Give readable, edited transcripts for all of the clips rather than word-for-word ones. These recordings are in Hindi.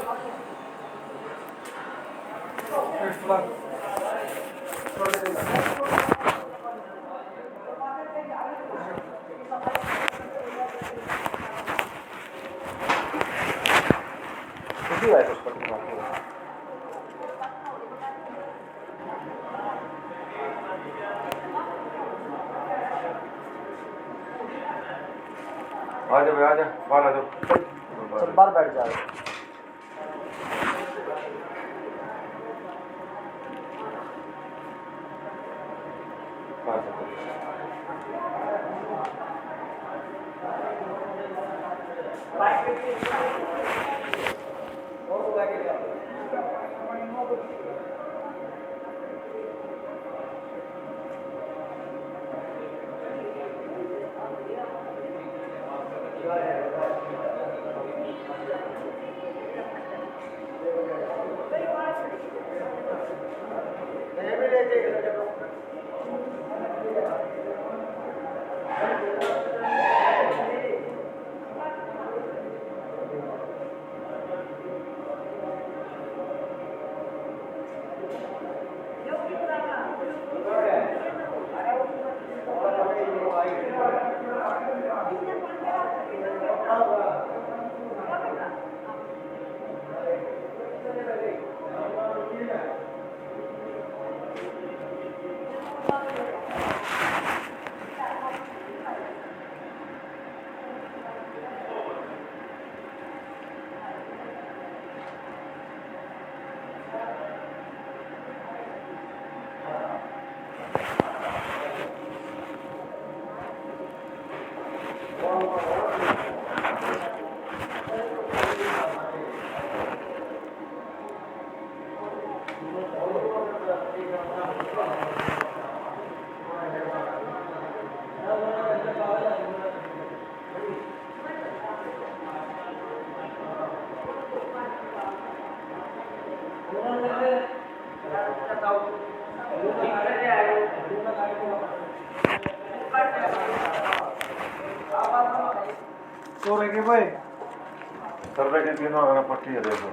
किसी वजह से आ जाओ बाहर आ जाओ। चल बाहर बैठ जाओ। भाई सर्वे के तीनों अगर पट्टी है देखो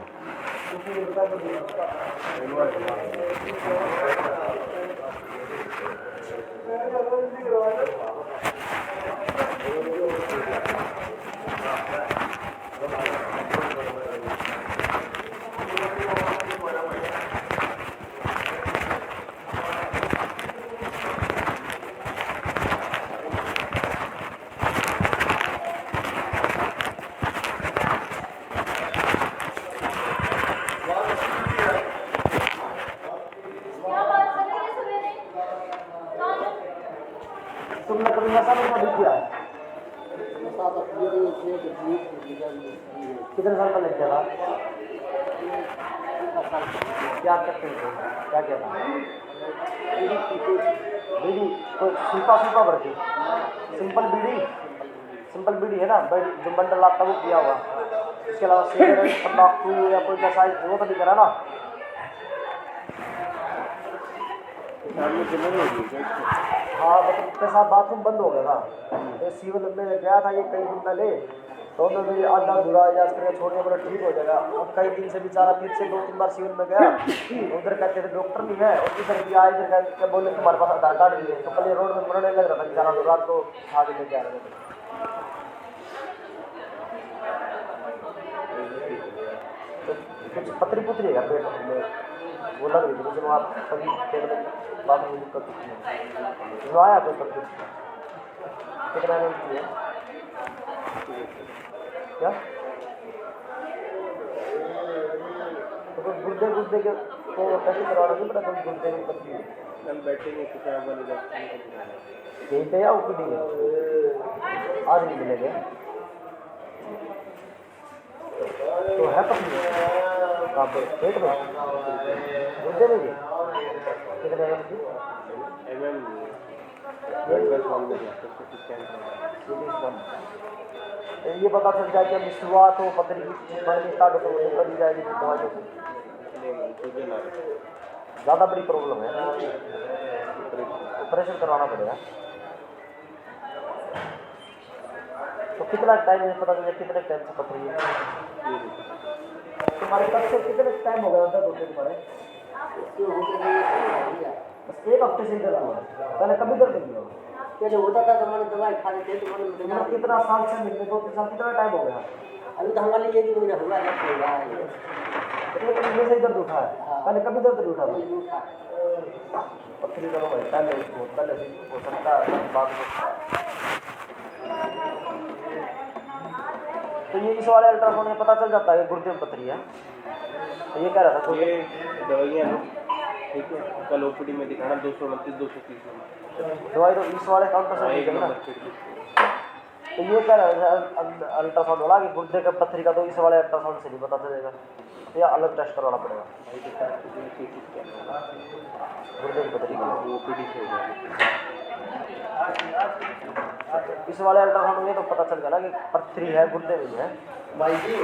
तुमने कभी नशा नहीं किया है? कितने साल पहले किया था? क्या करते थे? क्या किया था? बीड़ी तो सिंपा भर के सिंपल बीड़ी है ना, जो बंडल आता है वो किया हुआ। इसके अलावा सिगरेट तंबाकू या कोई नशा वो तो नहीं करा ना? हाँ मतलब उसके साथ बाथरूम बंद हो गया था। तो सिविल में गया था ये कई दिन पहले, तो उन्होंने भी आधा अधूरा इलाज करके छोड़ने बोला ठीक हो जाएगा। अब कई दिन से बेचारा फिर से 2-3 बार सिविल में गया, उधर कहते थे डॉक्टर नहीं है, और इधर भी आए इधर क्या बोले तुम्हारे पास आधार कार्ड नहीं है। तो कल ये रोड में मरने लग रहा था बेचारा, तो रात को खा के लेके आ रहे थे। कुछ पतरी पुतरी है पेट में वो लग रही थी, लेकिन आप कभी पेट में बाद में दिक्कत नहीं जो आया कोई पतरी कितना की है क्या? तो गुर्दे के तो कैसे करवाना नहीं पड़ा, कोई गुर्दे में पतली यहीं पे या ओपीडी में आज नहीं मिलेंगे तो है पतली कहाँ पे पेट में गुर्दे में भी कितने ये पता चल जाए कि शुरुआत हो पतली बढ़नी स्टार्ट हो तो बढ़ी जाएगी दवाइयों से। ज़्यादा बड़ी प्रॉब्लम है, ऑपरेशन करवाना पड़ेगा। तो कितना टाइम में पता चल जाए कितने टाइम से पथरी है? हमारे कब से कितने टाइम हो गया दर्द होते तुम्हारे? बस एक हफ्ते से दर्द हुआ है, पहले कभी दर्द नहीं हुआ? पहले होता था तो मैंने दवाई खा लेते तो मैंने तुम्हारा कितना साल से मिलने 2-3 साल कितना टाइम हो गया? अभी तो हमारे लिए भी महीना हुआ है एक महीने से दर्द उठा है, पहले कभी दर्द नहीं उठा था? पत्थरी करो भाई, पहले से हो सकता है बाद में। तो ये इस वाले अल्ट्रासाउंड में पता चल जाता है कि गुर्दे में पथरी है, तो ये कह रहा था ये दवाइयाँ लो, ठीक है, कल ओपीडी में दिखाना 229-230 में दवाई। तो इस वाले काउंटर से एक मिलेगा ना? नंबर फिर तो ये कह रहा है अल्ट्रासाउंड वाला कि गुर्दे का पथरी का, तो इस वाले अल्ट्रासाउंड से नहीं पता चलेगा, तो या अलग टेस्ट करवाना पड़ेगा गुर्दे की पथरी का। ओपीडी से हो जाएगा। इस वाले अल्ट्रासाउंड में तो पता चल गया ना कि पथरी है, गुर्दे में है। भाई जी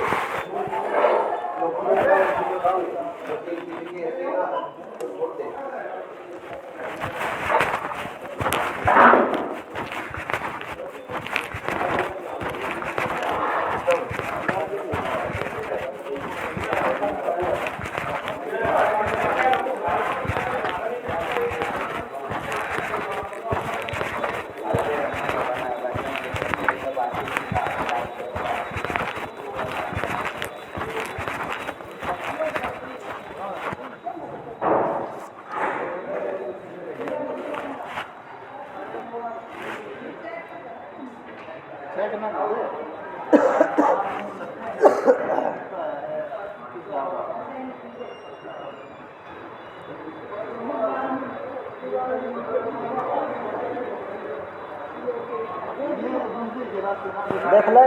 देख ले,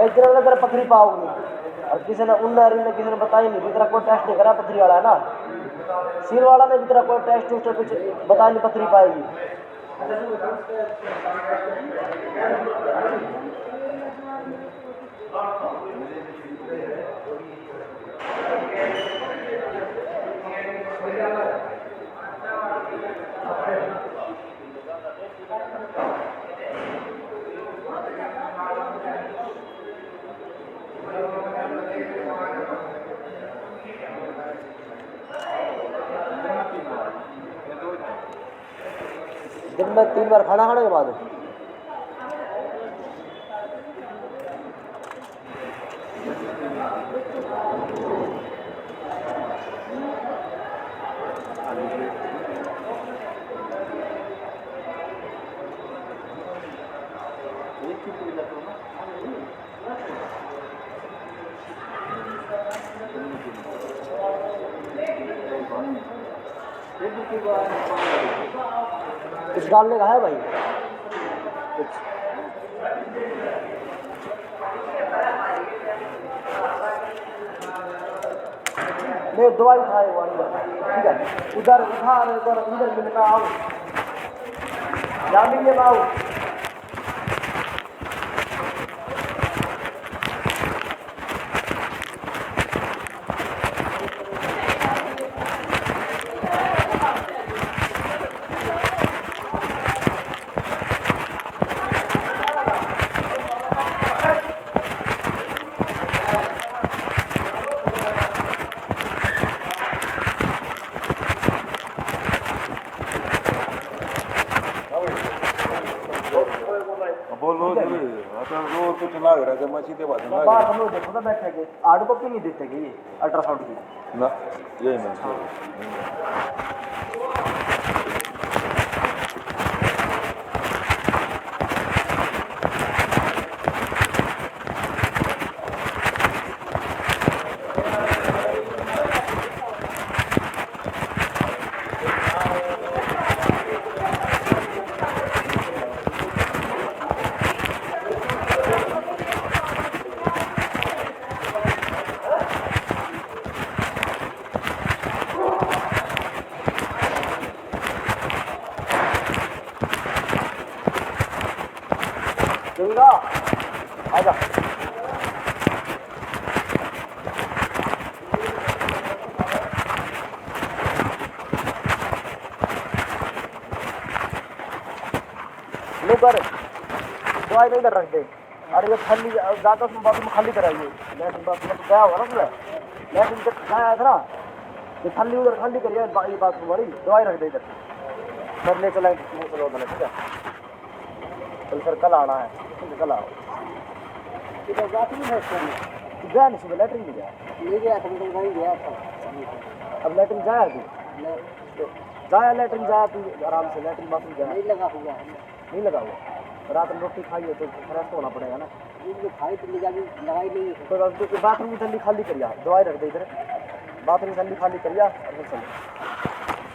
एक दिन में तेरा पथरी पाओगी, और किसी ने किसी ने बताई नहीं, तेरा कोई टेस्ट नहीं करा, पथरी वाला है ना, सिर वाला ने भी तेरा कोई टेस्ट कुछ बताया नहीं, पथरी पाएगी। दिन में 3 बार खाना खाने के बाद कुछ डालने का है भाई? कुछ नहीं, दवाई उठाए वो अंदर, ठीक है, उधर उठा, इधर मिलना आओ, यहाँ मिलने में आओ। बोलो रोज कुछ ना रहा जब मछली के बाद ना बात हम लोग देखो तो बैठे के हार्ड कॉपी नहीं देते कि ये अल्ट्रासाउंड की ना यही ना देगा, आजा। लो कर दवाई नहीं इधर रख दे, अरे ये खाली जाता उसमें बाथरूम खाली कराइए, मैं गया होगा ना उसमें, लेकिन जब जाया था ना तो खाली उधर खाली करिए ये बाथरूम वाली दवाई रख दे इधर सर ले चला चलो उधर ठीक है कल सर कल आना है ठीक है कल आओ इधर बाथरूम है सर गया नहीं सुबह लेटरिन भी गया नहीं गया था मतलब वहीं गया था अब लेटरिन जाया तू तो जाया लेटरिन जाया तू आराम से लेटरिन बाथरूम जाया नहीं लगा हुआ है नहीं लगा हुआ रात में रोटी खाई है तो फ्रेश होना पड़ेगा ना ये खाई तो लगाई नहीं है तो बाथरूम की थैली खाली करिया दवाई रख दे इधर बाथरूम की थैली खाली करिया और फिर चलो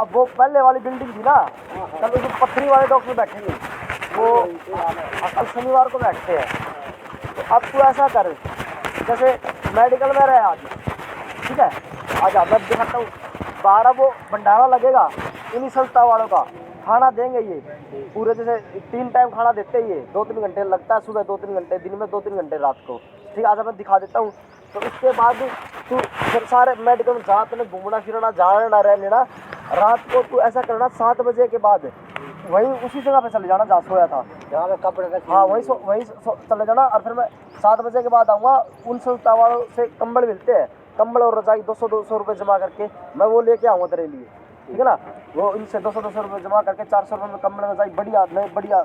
अब वो पहले वाली बिल्डिंग थी ना कल उसमें पत्थरी वाले डॉक्टर बैठेंगे वो कल शनिवार को बैठते हैं तो अब तू ऐसा कर जैसे मेडिकल में रहे आज ठीक है आज मैं दिखाता हूँ 12 वो भंडारा लगेगा इन्हीं संस्था वालों का खाना देंगे ये पूरे जैसे 3 टाइम खाना देते ही ये 2-3 घंटे लगता है सुबह 2-3 घंटे दिन में 2-3 घंटे रात को ठीक है आज मैं दिखा देता हूँ तो इसके बाद तू फिर सारे मेडिकल में जहाँ तूने घूमना फिरना जाना ना रहने ना रात को तू ऐसा करना 7 बजे के बाद वहीं उसी जगह पे चले जाना जहाँ सोया था जहाँ पे कपड़े रखे हाँ वहीं चले जाना और फिर मैं 7 बजे के बाद आऊँगा उन संस्था वालों से कंबल मिलते हैं कंबल और रजाई 200 रुपये जमा करके मैं वो लेके आऊँगा तेरे लिए ठीक है ना वो इनसे 200 रुपये जमा करके 400 रुपये में कंबल रजाई बढ़िया नए बढ़िया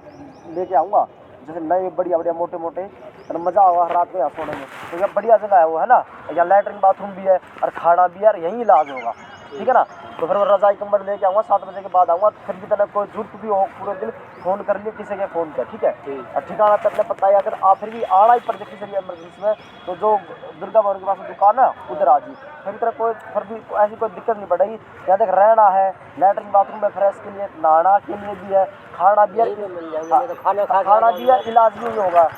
लेके आऊँगा जैसे नए बढ़िया बढ़िया मोटे मोटे और मज़ा होगा रात में यहाँ सोने में तो ये बढ़िया जगह है वो है ना यहाँ लैट्रिन बाथरूम भी है और खाना भी है और यहीं इलाज होगा ठीक है ना तो फिर मैं रजाई कंबल लेके आऊँगा 7 बजे के बाद आऊँगा फिर भी तेने कोई जरूरत भी हो पूरे दिन फ़ोन कर लिए किसी के फ़ोन कर ठीक है और ठिकाना तक पता है अगर आप फिर भी आना ही पड़ जाए किसी इमरजेंसी में तो जो दुर्गा भवन के पास दुकान है उधर आ जी फिर तरह कोई फिर भी ऐसी कोई दिक्कत नहीं पड़ेगी यहाँ तक रहना है लैट्रिन बाथरूम में फ्रेश के लिए नहाना के लिए भी है खाना भी है खाना भी है इलाज भी होगा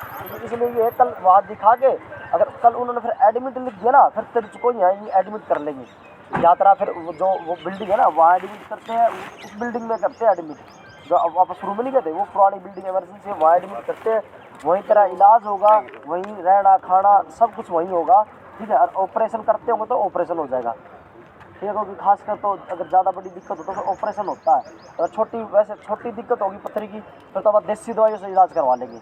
इसलिए ये कल वहाँ दिखा के अगर कल उन्होंने फिर एडमिट लिख दिया ना फिर तेरे को यहाँ एडमिट कर लेंगे यात्रा फिर जो वो बिल्डिंग है ना वहाँ एडमिट करते हैं उस बिल्डिंग में करते हैं एडमिट जो अब वापस शुरू में नहीं कहते वो पुरानी बिल्डिंग इमरजेंसी है वहाँ एडमिट करते हैं वहीं तरह इलाज होगा वहीं रहना खाना सब कुछ वहीं होगा ठीक है और ऑपरेशन करते होंगे तो ऑपरेशन हो जाएगा ठीक है क्योंकि खासकर तो अगर ज़्यादा बड़ी दिक्कत हो तो फिर ऑपरेशन होता है अगर छोटी वैसे छोटी दिक्कत होगी पत्थरी की फिर तो आप देसी दवाइयों से इलाज करवा लेंगे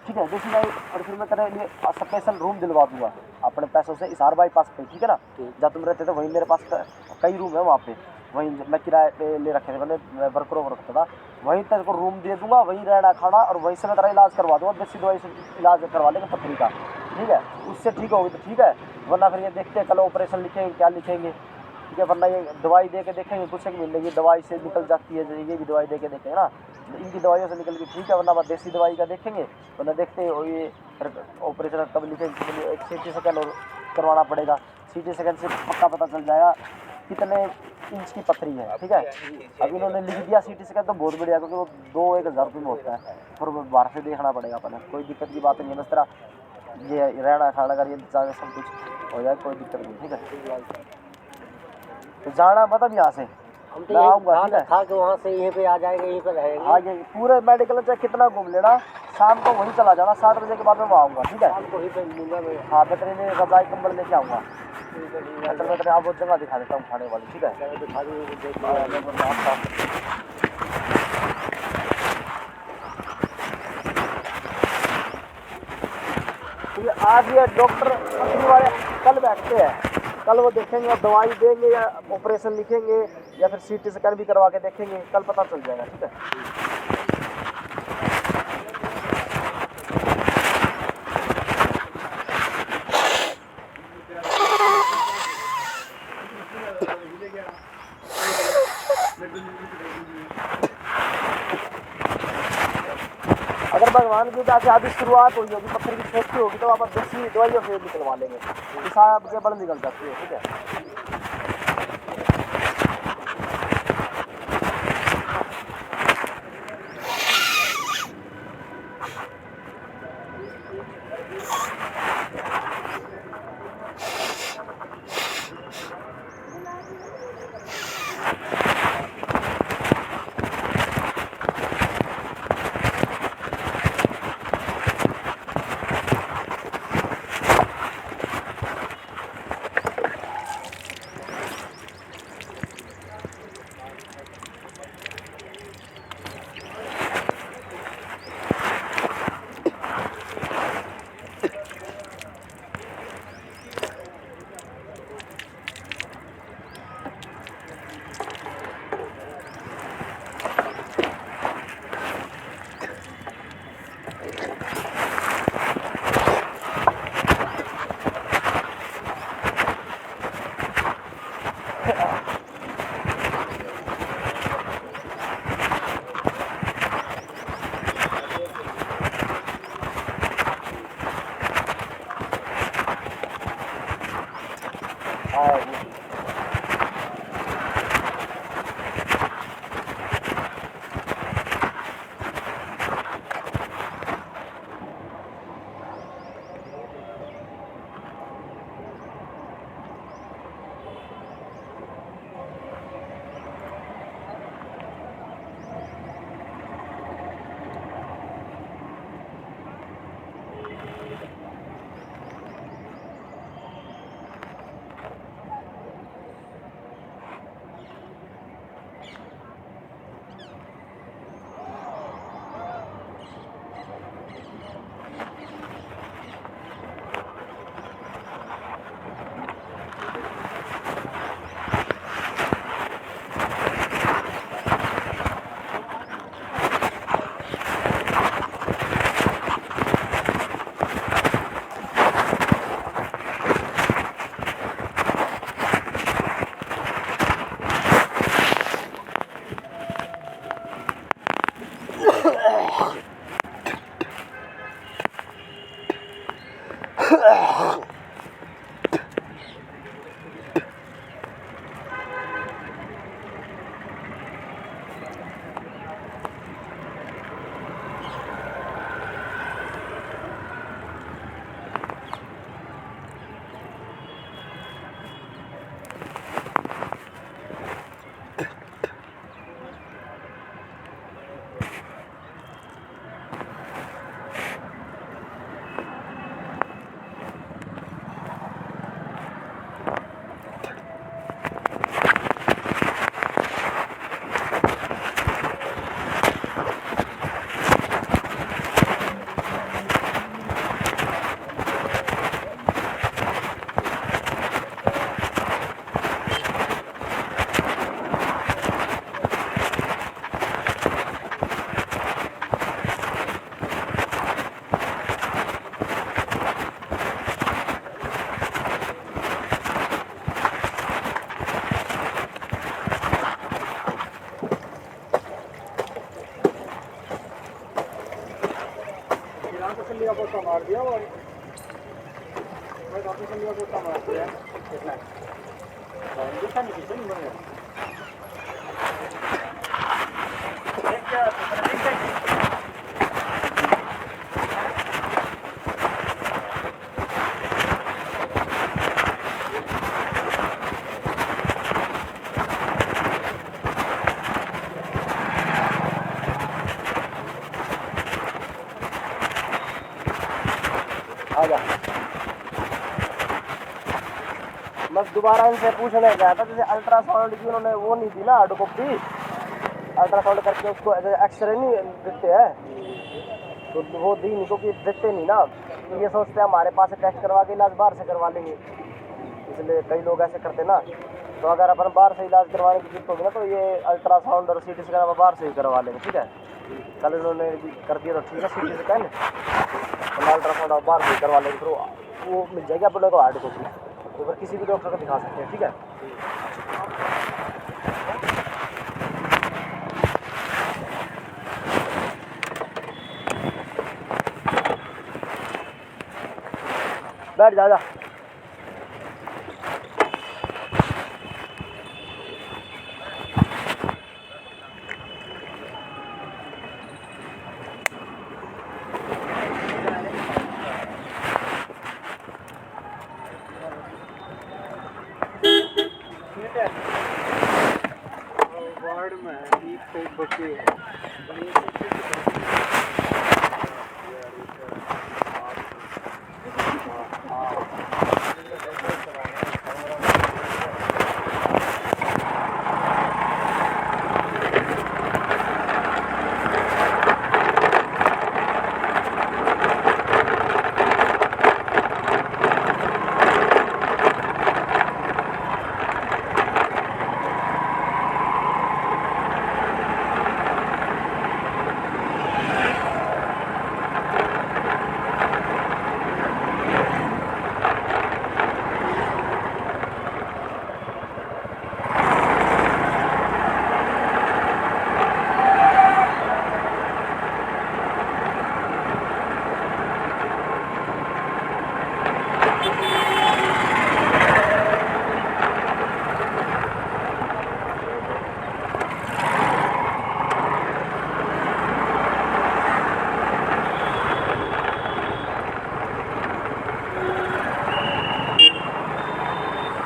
ठीक है, देसी दवाई। और फिर मैं तेरे लिए स्पेशल रूम दिलवा दूंगा अपने पैसों से इसार बाईपास पे, ठीक है ना। जहाँ तुम रहते थे वहीं मेरे पास कई रूम है वहाँ पे, वहीं मैं किराए पे ले रखे थे, मैंने वर्करों को रखता था, वहीं तेरे को रूम दे दूंगा, वहीं रहना खाना, और वहीं से मैं तेरा इलाज करवा दूंगा, देसी दवाई से इलाज करवा लेंगे पथरी का, ठीक है। उससे ठीक होगी तो ठीक है, वरना फिर ये देखते हैं कल ऑपरेशन लिखेंगे क्या लिखेंगे, ठीक है। वरना ये दवाई दे के देखेंगे, कुछ एक महीने की दवाई से निकल जाती है, ये भी दवाई दे के देखेंगे ना, इनकी दवाइयों से निकल के ठीक है, वरना बस देसी दवाई का देखेंगे, वरना देखते हैं ये ऑपरेशन कब लिखेंगे। एक CT स्कैन और करवाना पड़ेगा, CT स्कैन से पक्का पता चल जाएगा कितने इंच की पथरी है, ठीक है। अब इन्होंने लिख दिया CT स्कैन तो बहुत बढ़िया, क्योंकि वो 2-1 हज़ार रुपये में होता है, और वो बाहर से देखना पड़ेगा अपना, कोई दिक्कत की बात नहीं है, बस तेरा ये रहना खाना का ये इंतजाम सब कुछ हो जाए, कोई दिक्कत नहीं, ठीक है। तो जाना मतलब यहाँ से हम तो मैं यही आऊँगा, ठीक है। खा के वहाँ से यहीं पे आ जाएंगे, यहीं पे रहेंगे। हाँ, ये पूरे मेडिकल चाहे कितना घूम लेना, शाम को वहीं चला जाना, 7 बजे के बाद मैं वहाँ आऊँगा, ठीक है। शाम को ही पे मिलूंगा मैं। हाँ, मैं तेरे लिए रजाई कंबल लेके आऊँगा, ठीक है, ठीक मैं तेरे आप वो जगह दिखा देता हूँ खाने वाली, ठीक है। है, दिखा दीजिए, देख हाँ, लीजिए। मैं आपका आज ये डॉक्टर पथरी वाले कल बैठते हैं, कल वो देखेंगे और दवाई देंगे या ऑपरेशन लिखेंगे या फिर CT स्कैन भी करवा के देखेंगे, कल पता चल जाएगा, ठीक है। अगर भगवान की दया से आधी शुरुआत हुई होगी, पत्थर की खेती होगी, तो आप देसी दवाइयों से निकलवा लेंगे, हिसाब से बड़ निकल जाती है, ठीक है। गोता मार दिया वो मैं काफी समझा गोता मार दिया कितना देखा नहीं किसी नहीं बने आजा मैं दोबारा इनसे पूछने गया था जैसे अल्ट्रासाउंड की उन्होंने वो नहीं दी ना हार्ड कॉपी अल्ट्रासाउंड करके उसको एक्सरे नहीं देते हैं तो वो दी नहीं क्योंकि देते नहीं ना तो ये सोचते हैं हमारे पास से टेस्ट करवा के इलाज बाहर से करवा लेंगे इसलिए कई लोग ऐसे करते ना तो अगर अपन बाहर से इलाज करवाने की जरूरत होगी ना तो ये अल्ट्रासाउंड और CT स्कैन बाहर से ही करवा लेंगे ठीक है कल इन्होंने कर दिया तो ठीक है CT स्कैन तो अल्ट्रासाउंड आप बाहर से ही करवा लेंगे फिर वो मिल जाएगी अपने को हार्ड कॉपी तो फिर किसी भी डॉक्टर को दिखा सकते हैं ठीक है बैठ जा जा वार्ड में एक बच्चे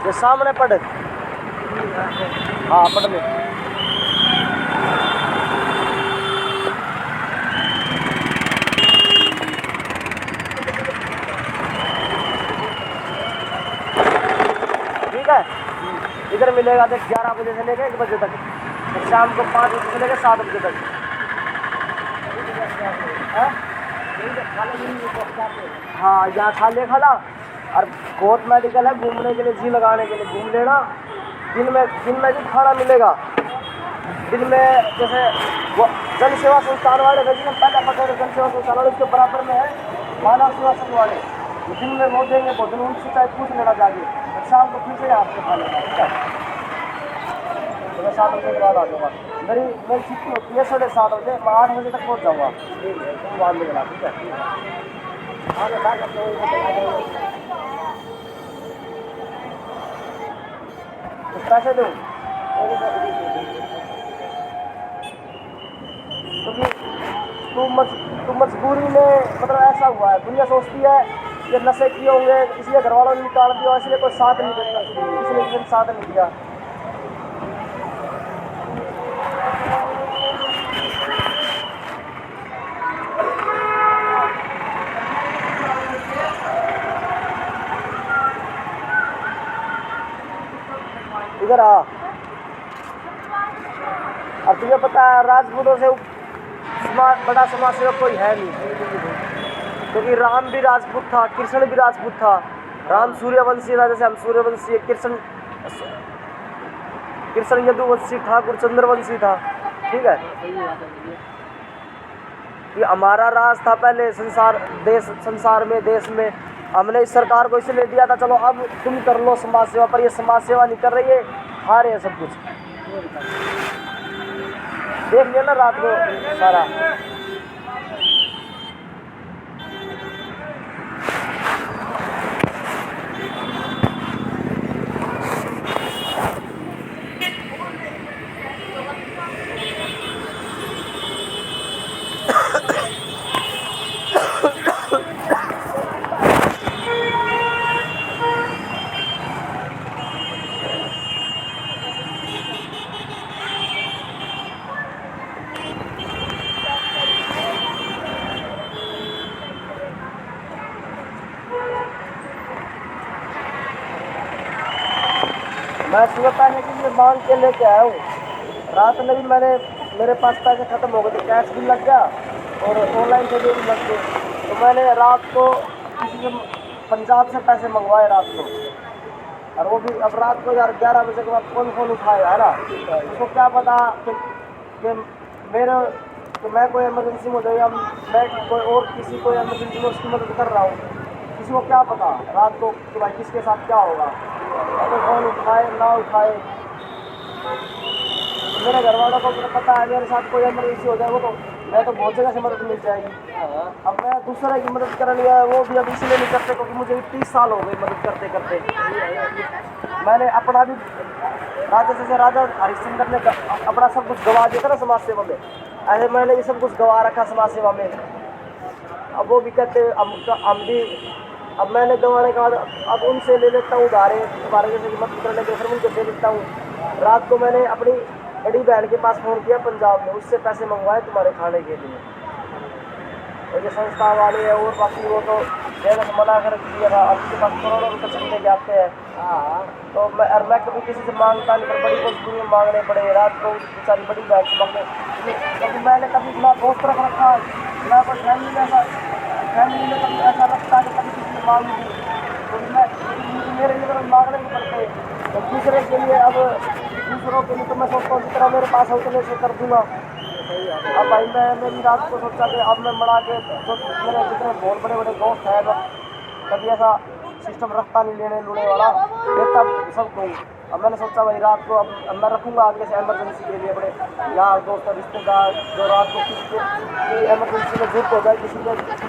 ये सामने पड़ हाँ पड़ ले ठीक है इधर मिलेगा तो 11 बजे से लेकर 1 बजे तक फिर शाम को 5 बजे से लेकर 7 बजे तक हाँ यहाँ खा ले खाला और कोर्ट मेडिकल है घूमने के लिए जी लगाने के लिए घूम लेना दिन में भी खाना मिलेगा दिन में जैसे वो जन सेवा संस्थान वाले रेजिडेंट पहले पकड़े जन सेवा संस्थान वाले उसके बराबर में है मानव सेवा संघ वाले दिन में वो देंगे भोजन उनसे चाहे पूछ लेना चाहिए शाम को फिर से आपको खा लेना ठीक है तो मैं 7 बजे के बाद आ जाऊँगा मेरी छुट्टी होती है 7:30 बजे मैं 8 बजे तक पहुँच जाऊँगा तुम बाद में लेना ठीक है पैसे दूँ क्योंकि तू मजबूरी में मतलब ऐसा हुआ है दुनिया सोचती है कि नशे किए होंगे इसलिए घर वालों ने निकाल दिया इसलिए कोई साथ नहीं देता इसलिए किसी ने साथ नहीं दिया इधर आ अब तुझे पता है राजपूतों से बड़ा समाज सेवक कोई है नहीं क्योंकि राम भी राजपूत था कृष्ण भी राजपूत था राम सूर्यवंशी था जैसे हम सूर्यवंशी कृष्ण यदुवंशी ठाकुर चंद्रवंशी था ठीक है कि हमारा राज था पहले संसार में देश में हमने इस सरकार को इसलिए दिया था चलो अब तुम कर लो समाज सेवा पर ये समाज सेवा नहीं कर रही है हारे है सब कुछ देख लिया ना रात को सारा मैं सुबह पैसे के लिए मांग के लेके आया हूँ। रात में भी मेरे पास पैसे ख़त्म हो गए थे, कैश भी लग गया और ऑनलाइन से भी लग गए। तो मैंने रात को किसी से पंजाब से पैसे मंगवाए रात को, और वो भी अब रात को यार 11 बजे के बाद कौन फ़ोन उठाएगा, है ना। उसको क्या पता कि मैं कोई इमरजेंसी में हो जाए या मैं कोई और किसी को इमरजेंसी में उसकी मदद कर रहा हूँ। किसी को क्या पता रात को कि भाई किसके साथ क्या होगा। अगर फ़ोन उठाए ना उठाए, मेरे घर वालों को पता है मेरे साथ कोई इमरजेंसी हो जाए वो तो मैं तो बहुत जगह से मदद मिल जाएगी। अब मैं दूसरे की मदद करनी है, वो भी अब इसलिए नहीं करते क्योंकि मुझे 30 साल हो गए मदद करते करते। मैंने अपना भी राजा हरिश्चंद्र ने अपना सब कुछ गवा दिया था ना समाज सेवा में, ऐसे मैंने भी सब कुछ गवा रखा समाज सेवा में। अब वो भी कहते हम भी, अब मैंने गंवाने के बाद अब उनसे ले लेता हूँ उधारे, तुम्हारे जैसे की मदद करने के फिर उनसे दे देता हूँ। रात को मैंने अपनी बड़ी बहन के पास फ़ोन किया पंजाब में, उससे पैसे मंगवाए तुम्हारे खाने के लिए। और ये संस्था वाले हैं और बाकी वो तो मैंने मना कर दिया था, अब उसके पास करोड़ों रुपये चलने जाते हैं। तो मैं कभी किसी से मांगता नहीं, पर बड़ी मजबूरी में मांगने पड़े। रात को बेचारी बड़ी बहन से मांगने, क्योंकि मैंने कभी ना दोस्त रख रखा ना कोई फैमिली में कभी ऐसा रखता है कि कभी किसी ने मांग ली। तो मेरे लिए तो मांगने नहीं पड़ते, तो दूसरे के लिए अब दूसरों के लिए तो मैं सोचता हूँ जितना मेरे पास है उतने से कर दूँगा। अब भाई मेरी रात को सोचा कि अब मैं बना के जो मेरे जितने बहुत बड़े बड़े दोस्त हैं, कभी ऐसा सिस्टम रखता नहीं लेने लूने वाला, देता सबको। अब मैंने सोचा भाई रात को अब मैं रखूँगा आगे से इमरजेंसी के लिए बड़े यार दोस्त रिश्तेदार जो रात को किसी की इमरजेंसी में जरूरत हो जाए, किसी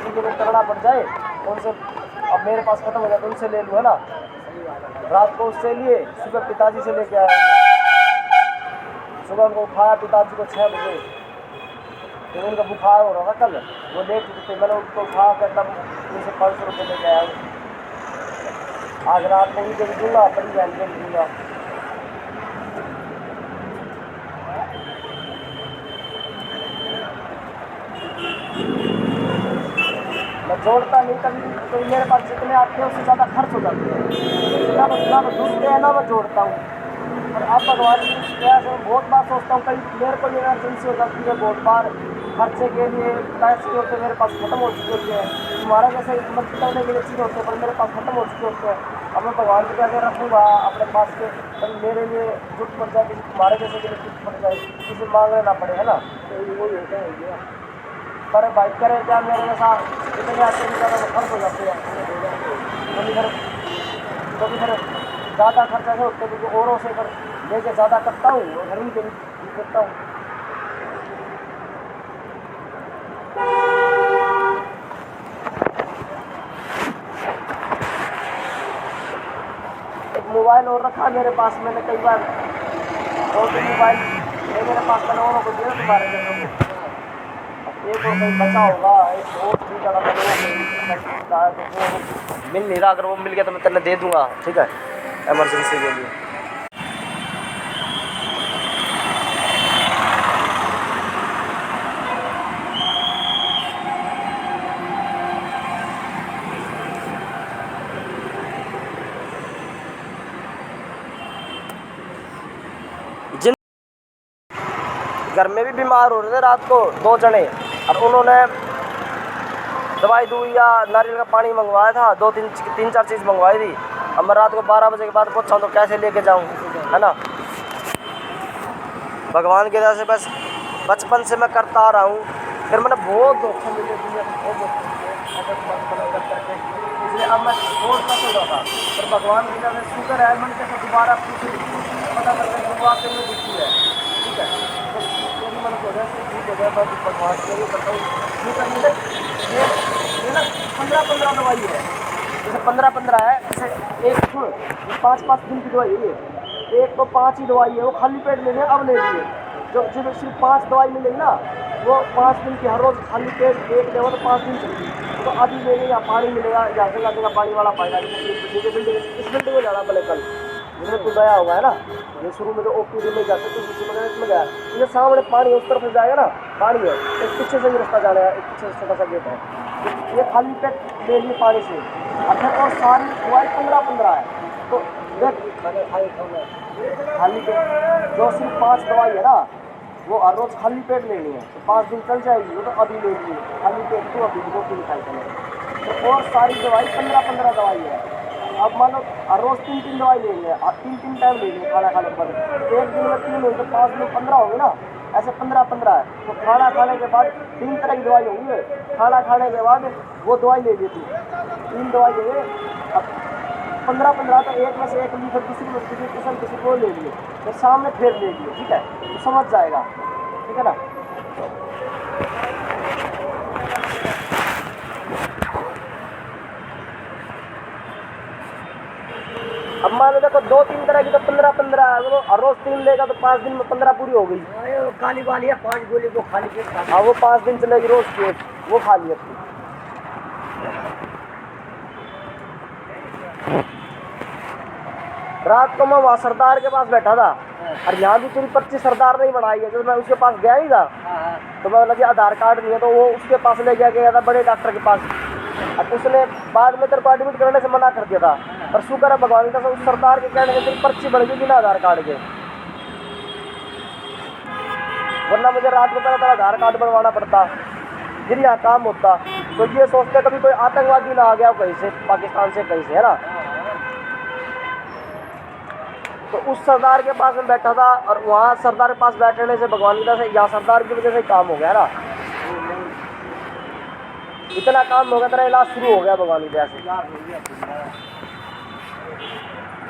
के लिए करना पड़ जाए, उनसे अब मेरे पास ख़त्म हो जाए तो उनसे ले लूँ, है ना। रात को उससे लिए सुबह पिताजी से लेके आया, सुबह उनको उठाया पिताजी को 6 बजे, तो उनका बुखार हो रहा था कल, वो लेट थे, मैंने उनको उठा कर तब उनसे 500 रुपये लेके आया। आज रात में ही जब दूँगा बड़ी बहन को दूँगा। मैं जोड़ता नहीं कभी मेरे पास जितने आते हैं उससे ज़्यादा खर्च हो जाते हैं, ना जुड़ते हैं ना मैं जोड़ता हूँ। और अब भगवान की दया से बहुत बार सोचता हूँ, कहीं मेरे को इमरजेंसी हो जाती है बहुत बार, खर्चे के लिए पैसे के होते मेरे पास ख़त्म हो चुके होते हैं, तुम्हारा जैसे मदद करने के लिए चीज़ होते हैं पर मेरे पास ख़त्म हो चुके होते हैं। अब मैं भगवान की कैसे रखूँगा अपने पास के, कभी मेरे लिए जुट पड़ जाए, तुम्हारे जैसे के लिए जुट पड़ जाए, किसी मांगने ना पड़े, है ना। तो वो होता है पर भाई करे क्या, मेरे जैसा इतने आते हैं ज़्यादा खर्च हो जाते हैं, कभी फिर ज़्यादा खर्चा से होते क्योंकि औरों से कर लेके ज़्यादा करता हूँ और घर ही के लिए करता हूँ। एक मोबाइल और रखा मेरे पास, मैंने कई बार और भी मोबाइल मेरे पास औरों को दिया तुम्हारे जैसे को, एक और कहीं बचा होगा, एक और भी ज़्यादा मिल नहीं रहा, अगर वो मिल गया तो मैं तेने दे दूँगा, ठीक है, इमरजेंसी के लिए। घर में भी बीमार हो रहे थे रात को 2 जने, और उन्होंने दवाई दूई या नारियल का पानी मंगवाया था, 2-3-4 चीज़ मंगवाई थी। अब मैं रात को 12 बजे के बाद पहुँचा तो कैसे लेके जाऊँ, है ना। भगवान की वजह से बस बचपन से मैं करता आ रहा हूँ, फिर मैंने बहुत धोखे मिले दुनिया में, बहुत धोखे करके, इसलिए अब मैं छोड़ता चल रहा था। फिर भगवान की वजह से शुक्र है मैंने कैसे दोबारा पता करके शुरुआत करने दिखती है, ठीक है। मेरी मन को ठीक हो जाए, भगवान के लिए करता हूँ। ये ना 15-15 दवाई है, जैसे 15-15 है, जैसे एक 5-5 दिन की दवाई है, एक तो 5 ही दवाई है, वो खाली पेट लेनी है, अब ले लीजिए। जो सिर्फ 5 दवाई मिलेगी ना, वो 5 दिन की हर रोज़ खाली पेट एक लेवल तो 5 दिन चलेगी। तो अभी लेंगे या पानी मिलेगा, या से लगेगा पानी वाला पाएगा। इस बिल्डिंग में जाना पहले कल, जिसमें तू गया होगा, है ना। ये शुरू में जो ओपीडी में जाते तो इसमें गया, ये सामने पानी उस तरफ जाएगा ना, पानी है, एक पीछे से ही रास्ता जाना है, एक पीछे से छोटा सा गेट है। ये खाली पेट ले लिए पानी से, और फिर और सारी दवाई 15-15 है, तो देख खाली पेट जो सिर्फ 5 दवाई है ना, वो हर रोज खाली पेट लेनी है तो 5 दिन चल जाएगी। वो तो अभी ले ली खाली पेट तो अभी 2-3 खाई चले तो, और सारी दवाई 15-15 दवाई है। अब मान लो हर रोज 3-3 दवाई लेनी है और 3-3 टाइम लेनी है खाना खाने के बाद। तो एक दिन में 3 हुई तो 5 दिन 15 होंगे ना, ऐसे 15-15 है। तो खाना खाने के बाद 3 तरह की दवाई होंगी। खाना खाने के बाद वो दवाई ले ली थी, 3 दवाई ले ली। अब 15-15 तो एक में से एक ली, फिर किसी किसी को ले लिए, फिर शाम में फिर ले लिए। ठीक है, तो समझ जाएगा, ठीक है ना। अब मान लो देखो 2-3 तरह की तो 15-15 हर रोज 3 लेगा तो 5 दिन में 15 पूरी हो गई। काली वाली है 5 गोली वो खाली पेट खा। हाँ वो 5 दिन चलेगी रोज पेट, वो खा लिया थी। रात को मैं वहाँ सरदार के पास बैठा था और यहाँ भी तेरी पर्ची सरदार नहीं बनाई है। जब मैं उसके पास गया ही था तो मैं बोला कि आधार कार्ड नहीं है, तो वो उसके पास ले गया था बड़े डॉक्टर के पास। और उसने बाद में तेरे को एडमिट करने से मना कर दिया था, पर शुक्र है भगवान का उस सरदार के कहने से तेरी पर्ची बन गई बिना आधार कार्ड के, वरना मुझे रात को पहले तेरा आधार कार्ड बनवाना पड़ता फिर यहाँ काम होता। तो ये सोचते कभी कोई आतंकवादी ना आ गया कहीं से, पाकिस्तान से कहीं से, है ना। तो उस सरदार के पास में बैठा था और वहाँ सरदार के पास बैठने से भगवान की वजह से यहाँ सरदार की वजह से काम हो गया ना, इतना काम हो गया, तेरा इलाज शुरू हो गया भगवान की वजह से।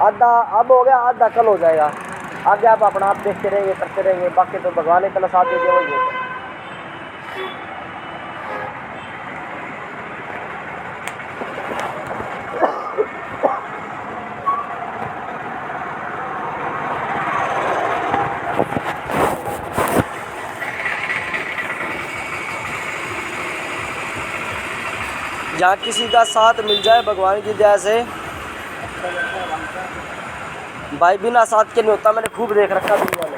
आधा अब हो गया, आधा कल हो जाएगा। आगे आप अपना आप देखते रहेंगे, करते रहेंगे, बाकी तो भगवान कल साथ दे दिया वही। जहाँ किसी का साथ मिल जाए भगवान की दया से, भाई बिना साथ के नहीं होता। मैंने खूब देख रखा दुनिया में,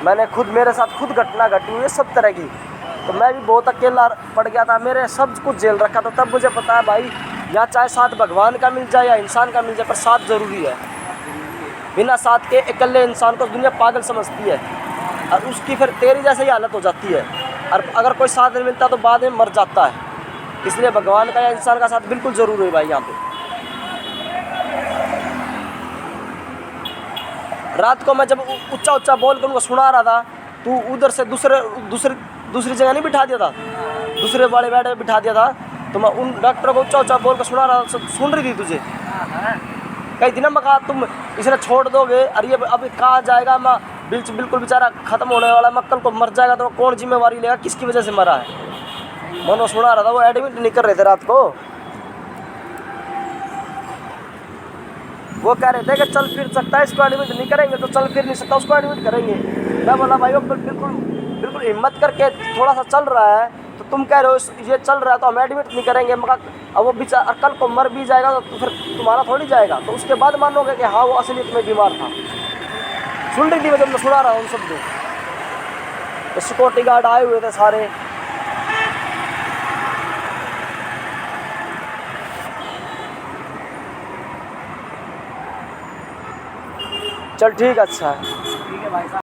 मैंने खुद, मेरे साथ खुद घटना घटी हुई है सब तरह की। तो मैं भी बहुत अकेला पड़ गया था, मेरे सब कुछ झेल रखा था। तब मुझे पता है भाई यहाँ चाहे साथ भगवान का मिल जाए या इंसान का मिल जाए, पर साथ ज़रूरी है। बिना साथ के अकेले इंसान को दुनिया पागल समझती है और उसकी फिर तेरी जैसे ही हालत हो जाती है। और अगर कोई साथ नहीं मिलता तो बाद में मर जाता है। इसलिए भगवान का या इंसान का साथ बिल्कुल ज़रूरी है भाई। यहाँ पे रात को मैं जब ऊंचा ऊंचा बोल कर उनको सुना रहा था, तू उधर से दूसरी जगह नहीं बिठा दिया था, दूसरे वाले बेड में बिठा दिया था। तो मैं उन डॉक्टर को ऊंचा ऊंचा बोल कर सुना रहा था, सुन रही थी तुझे। कई दिन में कहा तुम इसे छोड़ दोगे, अरे ये अभी कहाँ जाएगा, मैं बिल्कुल बेचारा ख़त्म होने वाला, मैं कल को मर जाएगा तो कौन जिम्मेवारी लेगा, किसकी वजह से मरा है। मनो सुना रहा था, वो एडमिट नहीं कर रहे थे रात को। वो कह रहे थे कि चल फिर सकता है, इसको एडमिट नहीं करेंगे तो चल फिर नहीं सकता, उसको एडमिट करेंगे। मैं बोला भाई वो बिल्कुल हिम्मत करके थोड़ा सा चल रहा है, तो तुम कह रहे हो ये चल रहा है तो हम एडमिट नहीं करेंगे। मगर अब वो बेचारा कल को मर भी जाएगा तो फिर तुम्हारा थोड़ी जाएगा, तो उसके बाद मानोगे कि हाँ वो असलियत में बीमार था। सुन रही थी मैं जब मैं सुना रहा हूँ सब लोग, तो सिक्योरिटी गार्ड आए हुए थे सारे। चल ठीक, अच्छा है, ठीक है भाई साहब।